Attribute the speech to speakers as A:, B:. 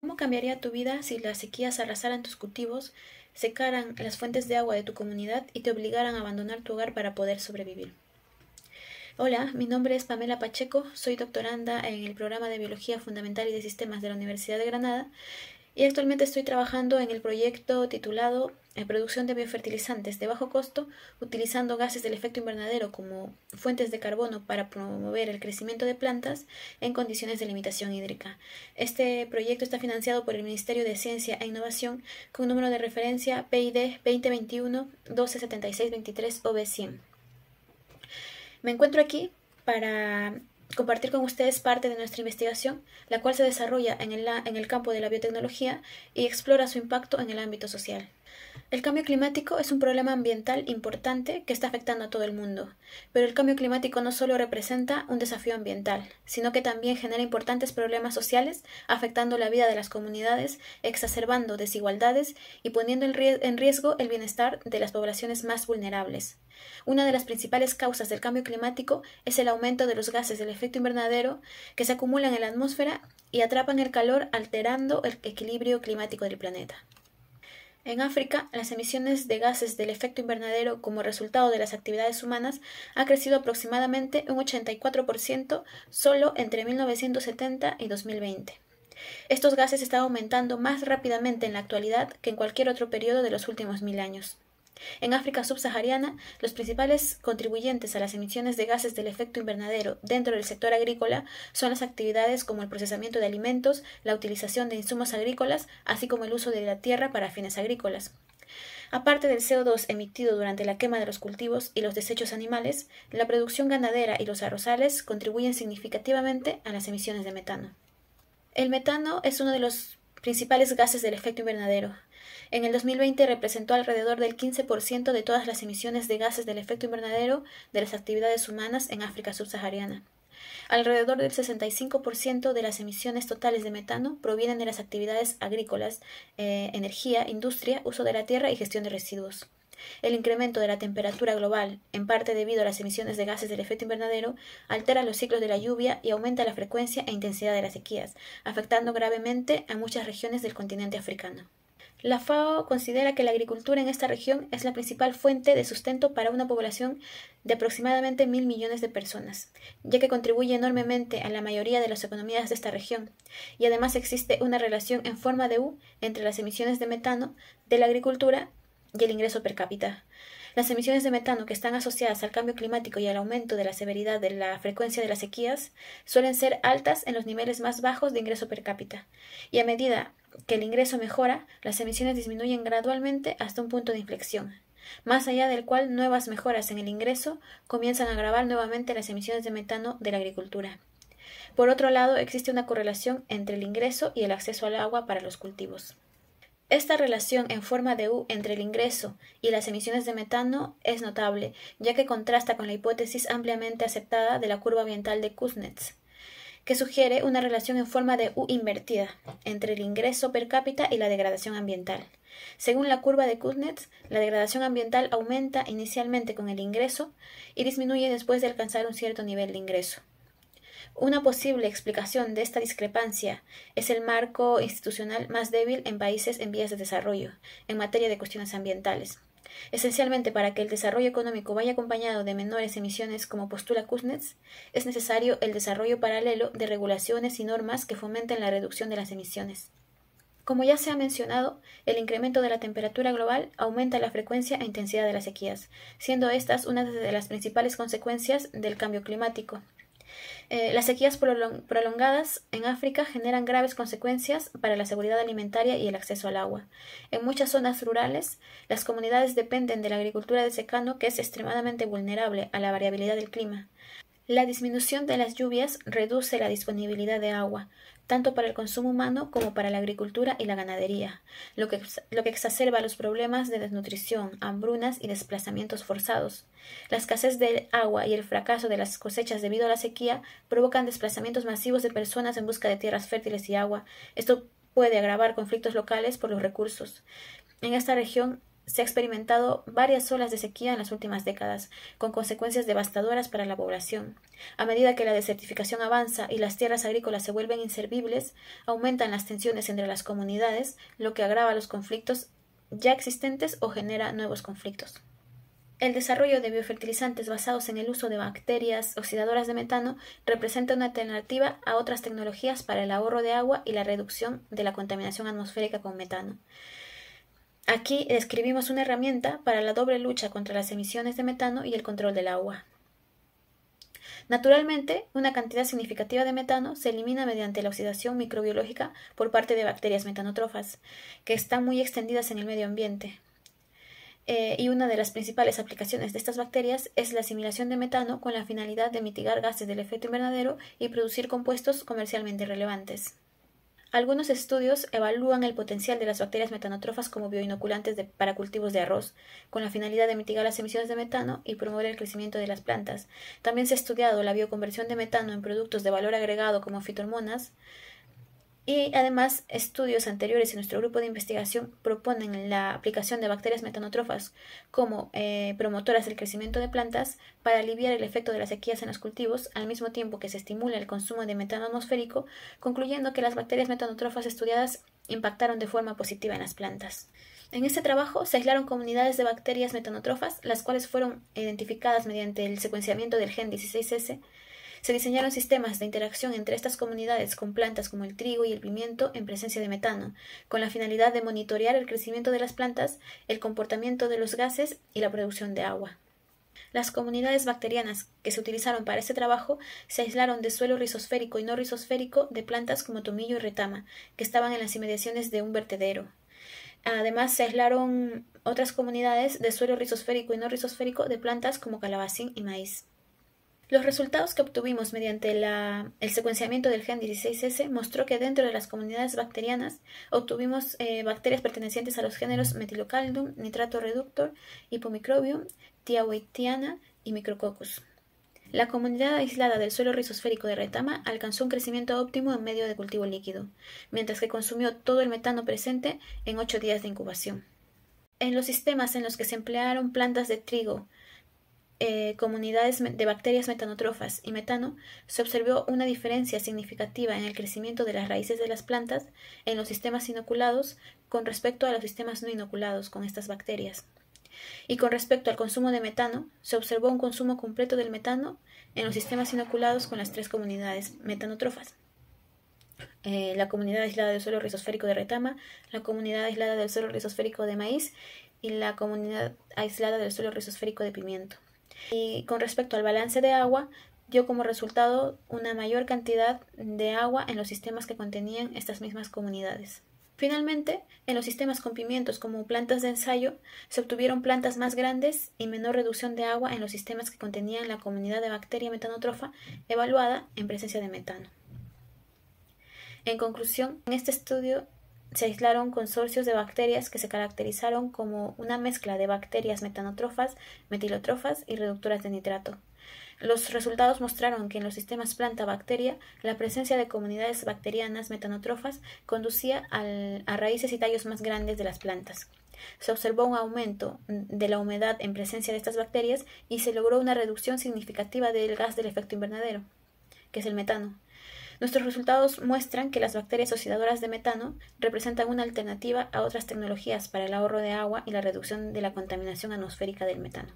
A: ¿Cómo cambiaría tu vida si las sequías arrasaran tus cultivos, secaran las fuentes de agua de tu comunidad y te obligaran a abandonar tu hogar para poder sobrevivir? Hola, mi nombre es Pamela Pacheco, soy doctoranda en el programa de Biología Fundamental y de Sistemas de la Universidad de Granada y actualmente estoy trabajando en el proyecto titulado Producción de biofertilizantes de bajo costo utilizando gases del efecto invernadero como fuentes de carbono para promover el crecimiento de plantas en condiciones de limitación hídrica. Este proyecto está financiado por el Ministerio de Ciencia e Innovación con número de referencia PID 2021-127623-OB100. Me encuentro aquí para compartir con ustedes parte de nuestra investigación, la cual se desarrolla en el campo de la biotecnología y explora su impacto en el ámbito social. El cambio climático es un problema ambiental importante que está afectando a todo el mundo, pero el cambio climático no solo representa un desafío ambiental, sino que también genera importantes problemas sociales, afectando la vida de las comunidades, exacerbando desigualdades y poniendo en riesgo el bienestar de las poblaciones más vulnerables. Una de las principales causas del cambio climático es el aumento de los gases del efecto invernadero que se acumulan en la atmósfera y atrapan el calor, alterando el equilibrio climático del planeta. En África, las emisiones de gases del efecto invernadero como resultado de las actividades humanas ha crecido aproximadamente un 84% solo entre 1970 y 2020. Estos gases están aumentando más rápidamente en la actualidad que en cualquier otro periodo de los últimos 1000 años. En África subsahariana, los principales contribuyentes a las emisiones de gases del efecto invernadero dentro del sector agrícola son las actividades como el procesamiento de alimentos, la utilización de insumos agrícolas, así como el uso de la tierra para fines agrícolas. Aparte del CO2 emitido durante la quema de los cultivos y los desechos animales, la producción ganadera y los arrozales contribuyen significativamente a las emisiones de metano. El metano es uno de los principales gases del efecto invernadero. En el 2020 representó alrededor del 15% de todas las emisiones de gases del efecto invernadero de las actividades humanas en África subsahariana. Alrededor del 65% de las emisiones totales de metano provienen de las actividades agrícolas, energía, industria, uso de la tierra y gestión de residuos. El incremento de la temperatura global, en parte debido a las emisiones de gases del efecto invernadero, altera los ciclos de la lluvia y aumenta la frecuencia e intensidad de las sequías, afectando gravemente a muchas regiones del continente africano. La FAO considera que la agricultura en esta región es la principal fuente de sustento para una población de aproximadamente 1000 millones de personas, ya que contribuye enormemente a la mayoría de las economías de esta región, y además existe una relación en forma de U entre las emisiones de metano de la agricultura y el ingreso per cápita. Las emisiones de metano que están asociadas al cambio climático y al aumento de la severidad de la frecuencia de las sequías suelen ser altas en los niveles más bajos de ingreso per cápita, y a medida que el ingreso mejora, las emisiones disminuyen gradualmente hasta un punto de inflexión, más allá del cual nuevas mejoras en el ingreso comienzan a agravar nuevamente las emisiones de metano de la agricultura. Por otro lado, existe una correlación entre el ingreso y el acceso al agua para los cultivos. Esta relación en forma de U entre el ingreso y las emisiones de metano es notable, ya que contrasta con la hipótesis ampliamente aceptada de la curva ambiental de Kuznets, que sugiere una relación en forma de U invertida entre el ingreso per cápita y la degradación ambiental. Según la curva de Kuznets, la degradación ambiental aumenta inicialmente con el ingreso y disminuye después de alcanzar un cierto nivel de ingreso. Una posible explicación de esta discrepancia es el marco institucional más débil en países en vías de desarrollo, en materia de cuestiones ambientales. Esencialmente, para que el desarrollo económico vaya acompañado de menores emisiones, como postula Kuznets, es necesario el desarrollo paralelo de regulaciones y normas que fomenten la reducción de las emisiones. Como ya se ha mencionado, el incremento de la temperatura global aumenta la frecuencia e intensidad de las sequías, siendo estas una de las principales consecuencias del cambio climático. Las sequías prolongadas en África generan graves consecuencias para la seguridad alimentaria y el acceso al agua. En muchas zonas rurales, las comunidades dependen de la agricultura de secano, que es extremadamente vulnerable a la variabilidad del clima. La disminución de las lluvias reduce la disponibilidad de agua, tanto para el consumo humano como para la agricultura y la ganadería, lo que exacerba los problemas de desnutrición, hambrunas y desplazamientos forzados. La escasez de agua y el fracaso de las cosechas debido a la sequía provocan desplazamientos masivos de personas en busca de tierras fértiles y agua. Esto puede agravar conflictos locales por los recursos. En esta región se ha experimentado varias olas de sequía en las últimas décadas, con consecuencias devastadoras para la población. A medida que la desertificación avanza y las tierras agrícolas se vuelven inservibles, aumentan las tensiones entre las comunidades, lo que agrava los conflictos ya existentes o genera nuevos conflictos. El desarrollo de biofertilizantes basados en el uso de bacterias oxidadoras de metano representa una alternativa a otras tecnologías para el ahorro de agua y la reducción de la contaminación atmosférica con metano. Aquí describimos una herramienta para la doble lucha contra las emisiones de metano y el control del agua. Naturalmente, una cantidad significativa de metano se elimina mediante la oxidación microbiológica por parte de bacterias metanotrofas, que están muy extendidas en el medio ambiente. Y una de las principales aplicaciones de estas bacterias es la asimilación de metano con la finalidad de mitigar gases del efecto invernadero y producir compuestos comercialmente relevantes. Algunos estudios evalúan el potencial de las bacterias metanotrofas como bioinoculantes para cultivos de arroz, con la finalidad de mitigar las emisiones de metano y promover el crecimiento de las plantas. También se ha estudiado la bioconversión de metano en productos de valor agregado como fitohormonas, y además estudios anteriores en nuestro grupo de investigación proponen la aplicación de bacterias metanotrofas como promotoras del crecimiento de plantas para aliviar el efecto de las sequías en los cultivos, al mismo tiempo que se estimula el consumo de metano atmosférico, concluyendo que las bacterias metanotrofas estudiadas impactaron de forma positiva en las plantas. En este trabajo se aislaron comunidades de bacterias metanotrofas, las cuales fueron identificadas mediante el secuenciamiento del gen 16S. Se diseñaron sistemas de interacción entre estas comunidades con plantas como el trigo y el pimiento en presencia de metano, con la finalidad de monitorear el crecimiento de las plantas, el comportamiento de los gases y la producción de agua. Las comunidades bacterianas que se utilizaron para este trabajo se aislaron de suelo rizosférico y no rizosférico de plantas como tomillo y retama, que estaban en las inmediaciones de un vertedero. Además, se aislaron otras comunidades de suelo rizosférico y no rizosférico de plantas como calabacín y maíz. Los resultados que obtuvimos mediante el secuenciamiento del gen 16S mostró que dentro de las comunidades bacterianas obtuvimos bacterias pertenecientes a los géneros Methylocalidum, Nitrato reductor, Hypomicrobium, Thiaoitiana y Micrococcus. La comunidad aislada del suelo rizosférico de retama alcanzó un crecimiento óptimo en medio de cultivo líquido, mientras que consumió todo el metano presente en 8 días de incubación. En los sistemas en los que se emplearon plantas de trigo, comunidades de bacterias metanotrofas y metano, se observó una diferencia significativa en el crecimiento de las raíces de las plantas en los sistemas inoculados con respecto a los sistemas no inoculados con estas bacterias. Y con respecto al consumo de metano, se observó un consumo completo del metano en los sistemas inoculados con las 3 comunidades metanotrofas. La comunidad aislada del suelo rizosférico de retama, la comunidad aislada del suelo rizosférico de maíz y la comunidad aislada del suelo rizosférico de pimiento. Y con respecto al balance de agua, dio como resultado una mayor cantidad de agua en los sistemas que contenían estas mismas comunidades. Finalmente, en los sistemas con pimientos como plantas de ensayo, se obtuvieron plantas más grandes y menor reducción de agua en los sistemas que contenían la comunidad de bacteria metanotrofa evaluada en presencia de metano. En conclusión, en este estudio se aislaron consorcios de bacterias que se caracterizaron como una mezcla de bacterias metanotrofas, metilotrofas y reductoras de nitrato. Los resultados mostraron que en los sistemas planta-bacteria la presencia de comunidades bacterianas metanotrofas conducía a raíces y tallos más grandes de las plantas. Se observó un aumento de la humedad en presencia de estas bacterias y se logró una reducción significativa del gas del efecto invernadero, que es el metano. Nuestros resultados muestran que las bacterias oxidadoras de metano representan una alternativa a otras tecnologías para el ahorro de agua y la reducción de la contaminación atmosférica del metano.